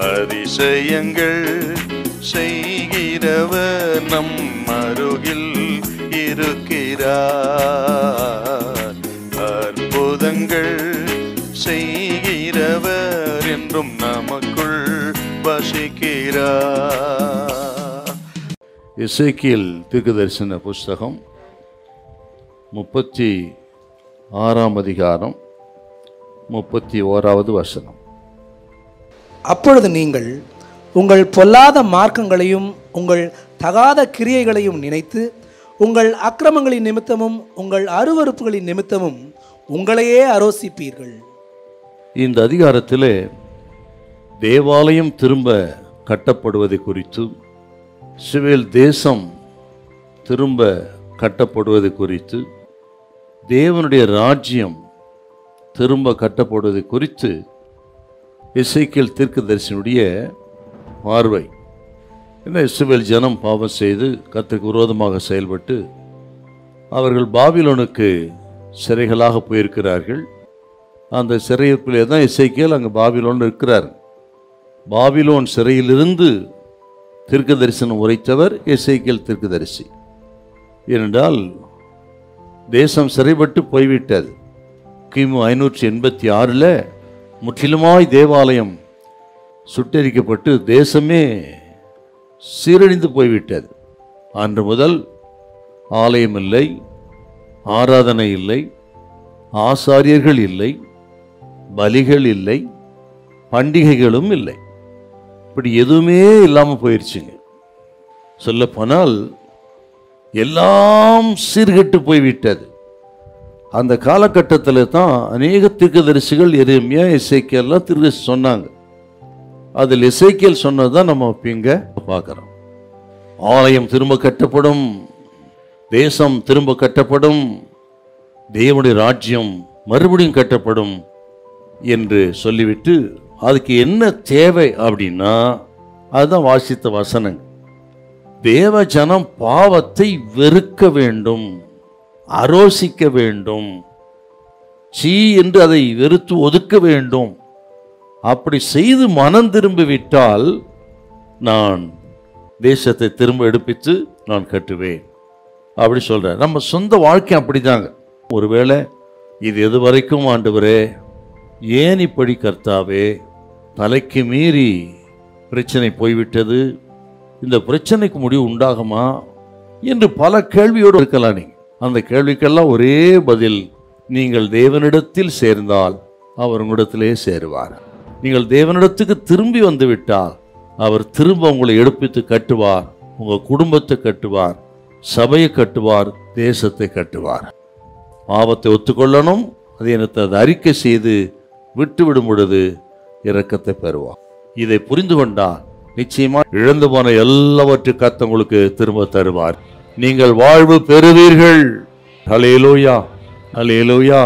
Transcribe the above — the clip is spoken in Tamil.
அதிசயங்கள் செய்கிறவர் நம் அருகில் இருக்கிறார். அற்புதங்கள் செய்கிறவர் என்றும் நமக்குள் வசிக்கிறார். எசேக்கியேல் தீர்க்கதரிசன புஸ்தகம் 36ஆம் அதிகாரம் 31வது வசனம். அப்பொழுது நீங்கள் உங்கள் பொல்லாத மார்க்கங்களையும் உங்கள் தகாத கிரியைகளையும் நினைத்து உங்கள் அக்கிரமங்களின் நிமித்தமும் உங்கள் அருவருப்புகளின் நிமித்தமும் உங்களையே அரோசிப்பீர்கள். இந்த அதிகாரத்திலே தேவாலயம் திரும்ப கட்டப்படுவது குறித்து, இஸ்ரவேல் தேசம் திரும்ப கட்டப்படுவது குறித்து, தேவனுடைய ராஜ்யம் திரும்ப கட்டப்படுவது குறித்து எசேக்கியேல் தீர்க்கதரிசியினுடைய பார்வை. என்ன, இஸ்ரவேல் ஜனம் பாவம் செய்து கர்த்தருக்கு விரோதமாக செயல்பட்டு அவர்கள் பாபிலோனுக்கு சிறைகளாக போயிருக்கிறார்கள். அந்த சிறையிருப்பிலே தான் எசேக்கியேல் அங்கே பாபிலோன் இருக்கிறார். பாபிலோன் சிறையிலிருந்து தீர்க்க தரிசனம் உரைத்தவர் எசேக்கியேல் தீர்க்கதரிசி. ஏனென்றால் தேசம் சிறைப்பட்டு போய்விட்டது. கிமு 586 முற்றிலுமாய் தேவாலயம் சுட்டெரிக்கப்பட்டு தேசமே சீரழிந்து போய்விட்டது. அன்று முதல் ஆலயம் இல்லை, ஆராதனை இல்லை, ஆசாரியர்கள் இல்லை, பலிகள் இல்லை, பண்டிகைகளும் இல்லை. இப்படி எதுவுமே இல்லாமல் போயிடுச்சுங்க. சொல்லப்போனால் எல்லாம் சீர்கெட்டு போய்விட்டது. அந்த காலகட்டத்தில் தான் அநேக தீர்க்கதரிசிகள் எரேமியா, எசேக்கியேல்லாம் தீர்க்கதரிசி சொன்னாங்க. அதில் எசேக்கியேல் சொன்னதான் நம்ம இங்க பார்க்கிறோம். ஆலயம் திரும்ப கட்டப்படும், தேசம் திரும்ப கட்டப்படும், தேவனுடைய ராஜ்யம் மறுபடியும் கட்டப்படும் என்று சொல்லிவிட்டு அதுக்கு என்ன தேவை அப்படின்னா அதுதான் வாசித்த வசனங்கள். தேவ ஜனம் பாவத்தை வெறுக்க வேண்டும், அரோசிக்க வேண்டும், சீ என்று அதை வெறுத்து ஒதுக்க வேண்டும். அப்படி செய்து மனம் திரும்பிவிட்டால் நான் தேசத்தை திரும்ப எடுப்பித்து நான் கட்டுவேன் அப்படி சொல்றேன். நம்ம சொந்த வாழ்க்கை அப்படிதாங்க. ஒருவேளை இது எது வரைக்கும் ஆண்டவரே, ஏன் இப்படி கர்த்தாவே, தலைக்கு மீறி பிரச்சனை போய்விட்டது, இந்த பிரச்சனைக்கு முடிவு உண்டாகுமா என்று பல கேள்வியோடு இருக்கலாம். நீங்க அந்த கேள்விக்கெல்லாம் ஒரே பதில், நீங்கள் தேவனிடத்தில் சேர்ந்தால் அவர் உங்களிடத்திலே சேருவார். நீங்கள் தேவனிடத்துக்கு திரும்பி வந்து விட்டால் அவர் திரும்ப உங்களை எடுப்பித்து கட்டுவார், உங்கள் குடும்பத்தை கட்டுவார், சபையை கட்டுவார், தேசத்தை கட்டுவார். பாவத்தை ஒத்துக்கொள்ளணும், அதை அறிக்கை செய்து விட்டு விடும் பொழுது இரக்கத்தை பெறுவார். இதை புரிந்து கொண்டால் நிச்சயமா இழந்து போன எல்லாவற்றையும் கர்த்தர் உங்களுக்கு திரும்ப தருவார். நீங்கள் வாழ்வு பெறுவீர்கள். ஹல்லேலூயா, ஹல்லேலூயா.